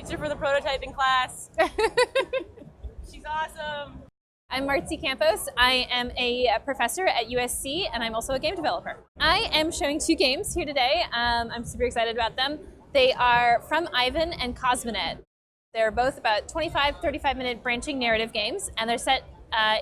teacher for the prototyping class. She's awesome. I'm Martzi Campos. I am a professor at USC, and I'm also a game developer. I am showing 2 games here today. I'm super excited about them. They are From Ivan and Cosmonet. They're both about 25, 35-minute branching narrative games, and they're set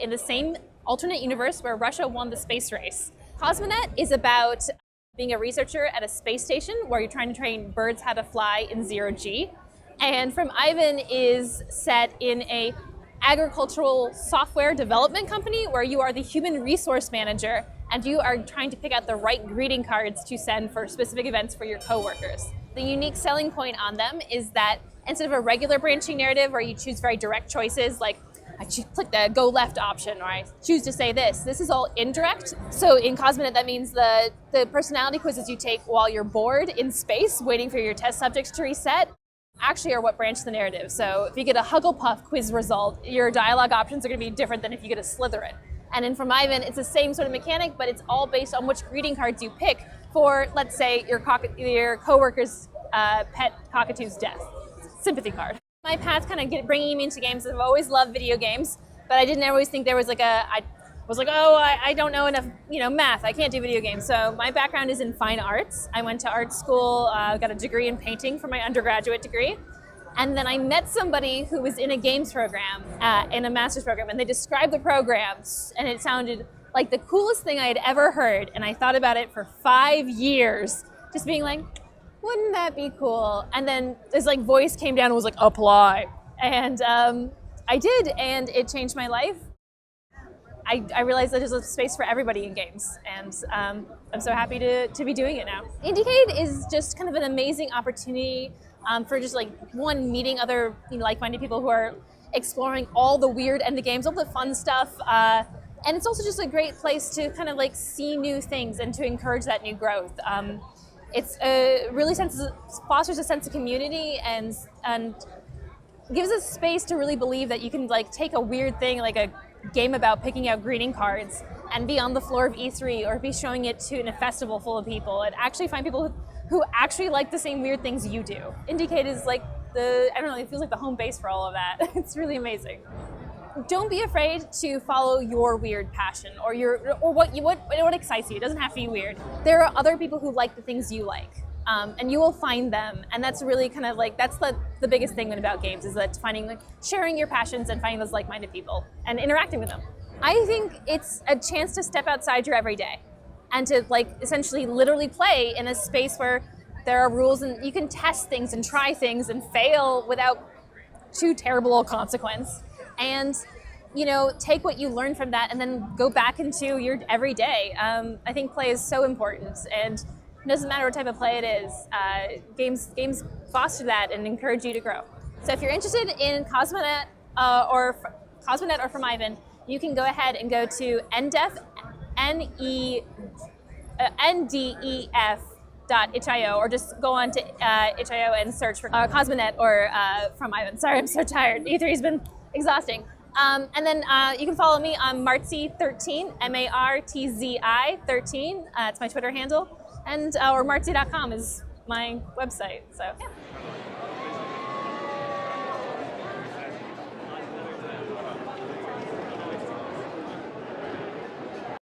in the same alternate universe where Russia won the space race. Cosmonet is about being a researcher at a space station where you're trying to train birds how to fly in zero-G. And From Ivan is set in a agricultural software development company where you are the human resource manager and you are trying to pick out the right greeting cards to send for specific events for your coworkers. The unique selling point on them is that instead of a regular branching narrative where you choose very direct choices like I click the go left option or I choose to say this is all indirect. So in Cosmonet that means the personality quizzes you take while you're bored in space waiting for your test subjects to reset actually are what branch the narrative. So if you get a Hugglepuff quiz result, your dialogue options are going to be different than if you get a Slytherin. And in From Ivan, it's the same sort of mechanic, but it's all based on which greeting cards you pick for, let's say, your coworker's pet cockatoo's death. Sympathy card. My path kind of bringing me into games. I've always loved video games, but I didn't always think there was like I don't know enough, math. I can't do video games. So my background is in fine arts. I went to art school, got a degree in painting for my undergraduate degree. And then I met somebody who was in a games program, in a master's program, and they described the programs, and it sounded like the coolest thing I had ever heard. And I thought about it for 5 years, just being like, wouldn't that be cool? And then this voice came down and was like, apply. And I did, and it changed my life. I realized that there's a space for everybody in games, and I'm so happy to be doing it now. IndieCade is just kind of an amazing opportunity for just meeting other like-minded people who are exploring all the weird end of games, all the fun stuff, and it's also just a great place to kind of see new things and to encourage that new growth. It's really fosters a sense of community and gives us space to really believe that you can take a weird thing like a game about picking out greeting cards and be on the floor of E3 or be showing it to in a festival full of people and actually find people who actually like the same weird things you do. IndieCade is it feels like the home base for all of that. It's really amazing. Don't be afraid to follow your weird passion or what excites you. It doesn't have to be weird. There are other people who like the things you like. And you will find them, and that's really kind of that's the biggest thing about games is that sharing your passions and finding those like-minded people and interacting with them. I think it's a chance to step outside your everyday and to essentially literally play in a space where there are rules and you can test things and try things and fail without too terrible a consequence. And take what you learn from that and then go back into your everyday. I think play is so important, and it doesn't matter what type of play it is. Games foster that and encourage you to grow. So if you're interested in Cosmonet or From Ivan, you can go ahead and go to ndef.itch.io or just go on to itch.io and search for Cosmonet or From Ivan. Sorry, I'm so tired. E3 has been exhausting. And then you can follow me on Martzi13, MARTZI 13. It's my Twitter handle. And or martzi.com is my website. So yeah.